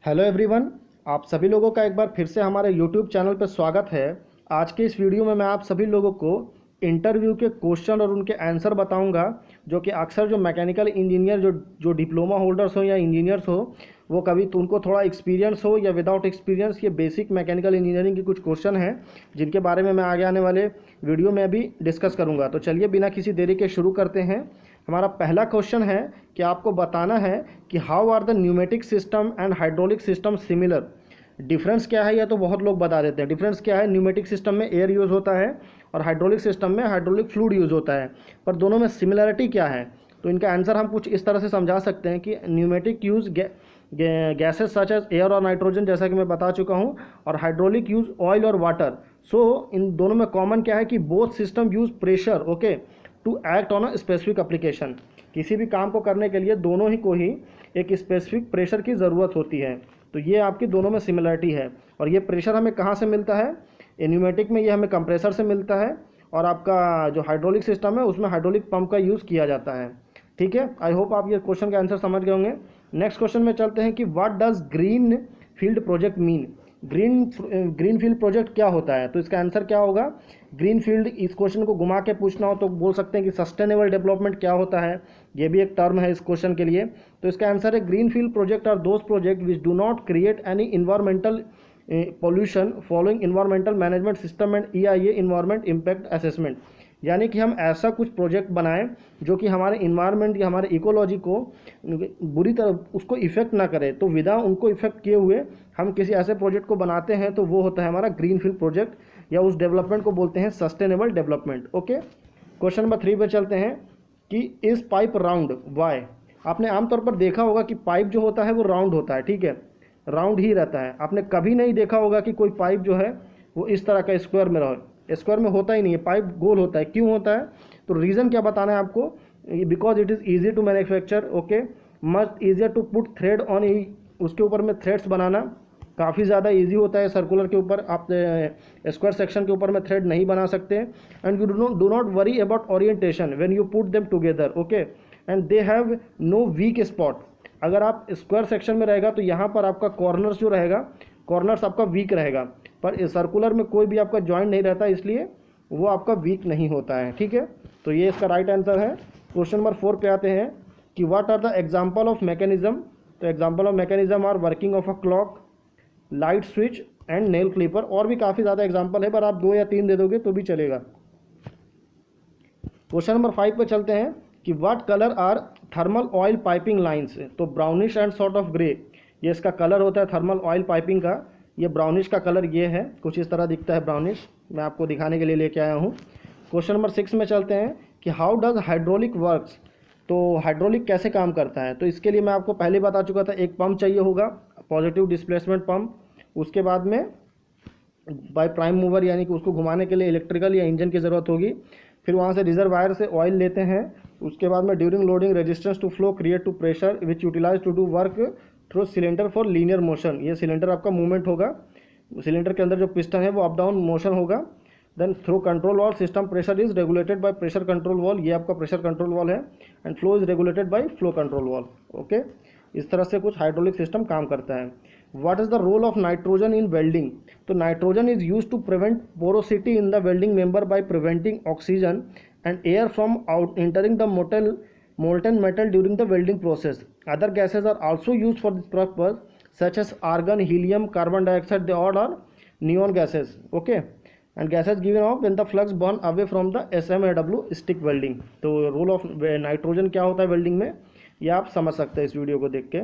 Hello everyone, आप सभी लोगों का एक बार फिर से हमारे यूट्यूब चैनल पर स्वागत है। आज के इस वीडियो में मैं आप सभी लोगों को इंटरव्यू के क्वेश्चन और उनके आंसर बताऊंगा, जो कि अक्सर जो मैकेनिकल इंजीनियर जो डिप्लोमा होल्डर्स हो या इंजीनियर्स हो, वो कभी तो उनको थोड़ा एक्सपीरियंस हो या विदाउट एक्सपीरियंस, ये बेसिक मैकेनिकल इंजीनियरिंग के कुछ क्वेश्चन हैं जिनके बारे में मैं आगे आने वाले वीडियो में भी डिस्कस करूँगा। तो चलिए बिना किसी देरी के शुरू करते हैं। हमारा पहला क्वेश्चन है कि आपको बताना है कि how are the pneumatic system and hydraulic system similar. Difference क्या है, यह तो बहुत लोग बता देते हैं। डिफरेंस क्या है, न्यूमेटिक सिस्टम में एयर यूज़ होता है और हाइड्रोलिक सिस्टम में हाइड्रोलिक फ्लूइड यूज़ होता है, पर दोनों में सिमिलरिटी क्या है। तो इनका आंसर हम कुछ इस तरह से समझा सकते हैं कि pneumatic use gases such as air और नाइट्रोजन, जैसा कि मैं बता चुका हूँ, और हाइड्रोलिक यूज़ ऑयल और वाटर। सो इन दोनों में कॉमन क्या है कि both system use pressure okay to act on a specific application. किसी भी काम को करने के लिए दोनों ही को ही एक स्पेसिफिक प्रेशर की ज़रूरत होती है। तो ये आपकी दोनों में सिमिलरिटी है। और ये प्रेशर हमें कहाँ से मिलता है, न्यूमेटिक में ये हमें कंप्रेसर से मिलता है, और आपका जो हाइड्रोलिक सिस्टम है उसमें हाइड्रोलिक पंप का यूज़ किया जाता है। ठीक है, आई होप आप ये क्वेश्चन का आंसर समझ गए होंगे। नेक्स्ट क्वेश्चन में चलते हैं कि what does green field project mean. Green field project क्या होता है, तो इसका आंसर क्या होगा। ग्रीन फील्ड, इस क्वेश्चन को घुमा के पूछना हो तो बोल सकते हैं कि सस्टेनेबल डेवलपमेंट क्या होता है, ये भी एक टर्म है इस क्वेश्चन के लिए। तो इसका आंसर है green field project are those project which do not create any environmental pollution following environmental management system and EIA environment impact assessment. यानी कि हम ऐसा कुछ प्रोजेक्ट बनाएं जो कि हमारे इन्वायरमेंट या हमारे इकोलॉजी को बुरी तरह उसको इफेक्ट ना करे। तो विदा उनको इफेक्ट किए हुए हम किसी ऐसे प्रोजेक्ट को बनाते हैं तो वो होता है हमारा ग्रीन फील्ड प्रोजेक्ट, या उस डेवलपमेंट को बोलते हैं sustainable development. Okay, question number 3 पे चलते हैं कि इस पाइप राउंड वाई। आपने आमतौर पर देखा होगा कि पाइप जो होता है वो राउंड होता है, ठीक है, राउंड ही रहता है। आपने कभी नहीं देखा होगा कि कोई पाइप जो है वो इस तरह का स्क्वायर में रहे। स्क्वायर में होता ही नहीं है, पाइप गोल होता है। क्यों होता है, तो रीज़न क्या बताना है आपको। Because it is easy to manufacture, okay, much easier to put thread on. उसके ऊपर में थ्रेड्स बनाना काफ़ी ज़्यादा इजी होता है। सर्कुलर के ऊपर आप स्क्वायर सेक्शन के ऊपर में थ्रेड नहीं बना सकते। And you do not worry about orientation when you put them together, okay, and they have no weak spot. अगर आप स्क्वायर सेक्शन में रहेगा तो यहाँ पर आपका कॉर्नर्स जो रहेगा, कॉर्नर्स आपका वीक रहेगा, पर सर्कुलर में कोई भी आपका जॉइंट नहीं रहता, इसलिए वो आपका वीक नहीं होता है। ठीक है, तो ये इसका राइट आंसर है। क्वेश्चन नंबर 4 पे आते हैं कि what are the example of mechanism. तो example of mechanism are working of a clock, light switch and nail clipper. और भी काफ़ी ज़्यादा एग्जाम्पल है, पर आप 2 या 3 दे दोगे तो भी चलेगा। क्वेश्चन नंबर 5 पे चलते हैं कि what colour are thermal oil piping lines. तो brownish and sort of grey, ये इसका कलर होता है थर्मल ऑयल पाइपिंग का। ये ब्राउनिश का कलर ये है, कुछ इस तरह दिखता है ब्राउनिश। मैं आपको दिखाने के लिए लेके आया हूँ। क्वेश्चन नंबर 6 में चलते हैं कि हाउ डज हाइड्रोलिक वर्क्स। तो हाइड्रोलिक कैसे काम करता है, तो इसके लिए मैं आपको पहले बता चुका था, एक पंप चाहिए होगा, पॉजिटिव डिस्प्लेसमेंट पंप। उसके बाद में बाय प्राइम मूवर, यानी कि उसको घुमाने के लिए इलेक्ट्रिकल या इंजन की ज़रूरत होगी। फिर वहाँ से रिजर्वायर से ऑयल लेते हैं। उसके बाद में during loading resistance to flow create to pressure which utilize to do work through cylinder for linear motion. ये सिलेंडर आपका मूवमेंट होगा, सिलेंडर के अंदर जो पिस्टन है वो अप डाउन मोशन होगा। Then through control valve system pressure is regulated by pressure control valve, ये आपका प्रेशर कंट्रोल वॉल है। And flow is regulated by flow control valve. Okay, इस तरह से कुछ हाइड्रोलिक सिस्टम काम करता है। What is the role of nitrogen in welding. तो nitrogen is use to prevent porosity in the welding member by preventing oxygen and air from out entering the molten metal during the welding process. Other gases are also used for this purpose, such as argon, helium, carbon dioxide. They all are neon gases. Okay, and gases given off when the flux burn away from the SMAW stick welding. तो role of nitrogen क्या होता है welding में, ये आप समझ सकते हैं इस वीडियो को देख के।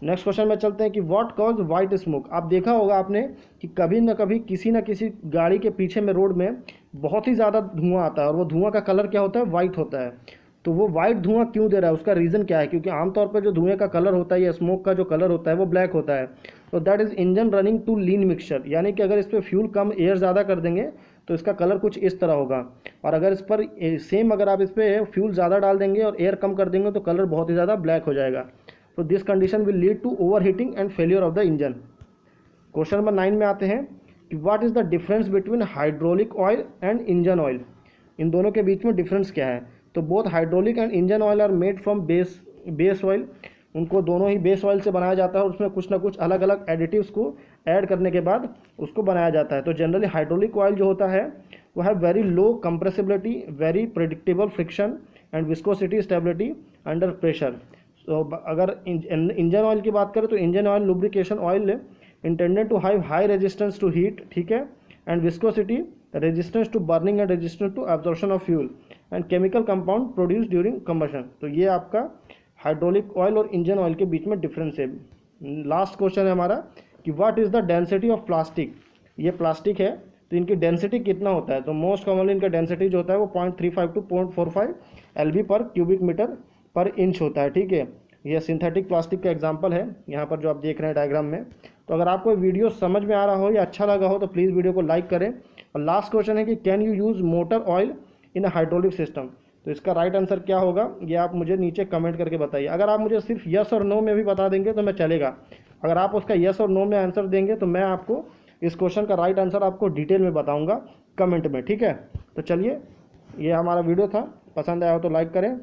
नेक्स्ट क्वेश्चन में चलते हैं कि व्हाट कॉज वाइट स्मोक। आप देखा होगा आपने कि कभी ना कभी किसी न किसी गाड़ी के पीछे में रोड में बहुत ही ज़्यादा धुआं आता है, और वो धुआं का कलर क्या होता है, वाइट होता है। तो वो वाइट धुआं क्यों दे रहा है, उसका रीज़न क्या है। क्योंकि आमतौर पर जो धुएं का कलर होता है या स्मोक का जो कलर होता है वो ब्लैक होता है। तो that is engine running too lean mixture, यानी कि अगर इस पर फ्यूल कम एयर ज़्यादा कर देंगे तो इसका कलर कुछ इस तरह होगा। और अगर इस पर सेम अगर आप इस पर फ्यूल ज़्यादा डाल देंगे और एयर कम कर देंगे तो कलर बहुत ही ज़्यादा ब्लैक हो जाएगा। तो this condition will lead to over heating and failure of the engine. Question number 9 में आते हैं कि what is the difference between hydraulic oil and engine oil. इन दोनों के बीच में डिफरेंस क्या है। तो both hydraulic and engine oil are made from base oil. उनको दोनों ही बेस ऑयल से बनाया जाता है और उसमें कुछ ना कुछ अलग अलग एडिटिव्स को ऐड करने के बाद उसको बनाया जाता है। तो जनरली हाइड्रोलिक ऑयल जो होता है वो है very low compressibility, very predictable friction and viscosity stability under pressure. तो अगर इंजन ऑयल की बात करें तो engine oil lubrication oil intended to have high resistance to heat, ठीक है, and viscosity resistance to burning and resistance to absorption of fuel and chemical compound produce during combustion. तो ये आपका हाइड्रोलिक ऑयल और इंजन ऑयल के बीच में difference है। लास्ट क्वेश्चन है हमारा कि what is the density of plastic. ये प्लास्टिक है तो इनकी डेंसिटी कितना होता है। तो मोस्ट कॉमनली इनका डेंसिटी जो होता है वो 0.35 टू 0.45 LB पर क्यूबिक मीटर पर इंच होता है, ठीक है। यह सिंथेटिक प्लास्टिक का एग्जांपल है यहाँ पर जो आप देख रहे हैं डायग्राम में। तो अगर आपको वीडियो समझ में आ रहा हो या अच्छा लगा हो तो प्लीज़ वीडियो को लाइक करें। और लास्ट क्वेश्चन है कि can you use motor oil in a hydraulic system. तो इसका राइट आंसर क्या होगा ये आप मुझे नीचे कमेंट करके बताइए। अगर आप मुझे सिर्फ यस और नो में भी बता देंगे तो मैं चलेगा। अगर आप उसका यस और नो में आंसर देंगे तो मैं आपको इस क्वेश्चन का राइट आंसर आपको डिटेल में बताऊंगा कमेंट में, ठीक है। तो चलिए ये हमारा वीडियो था, पसंद आया हो तो लाइक करें।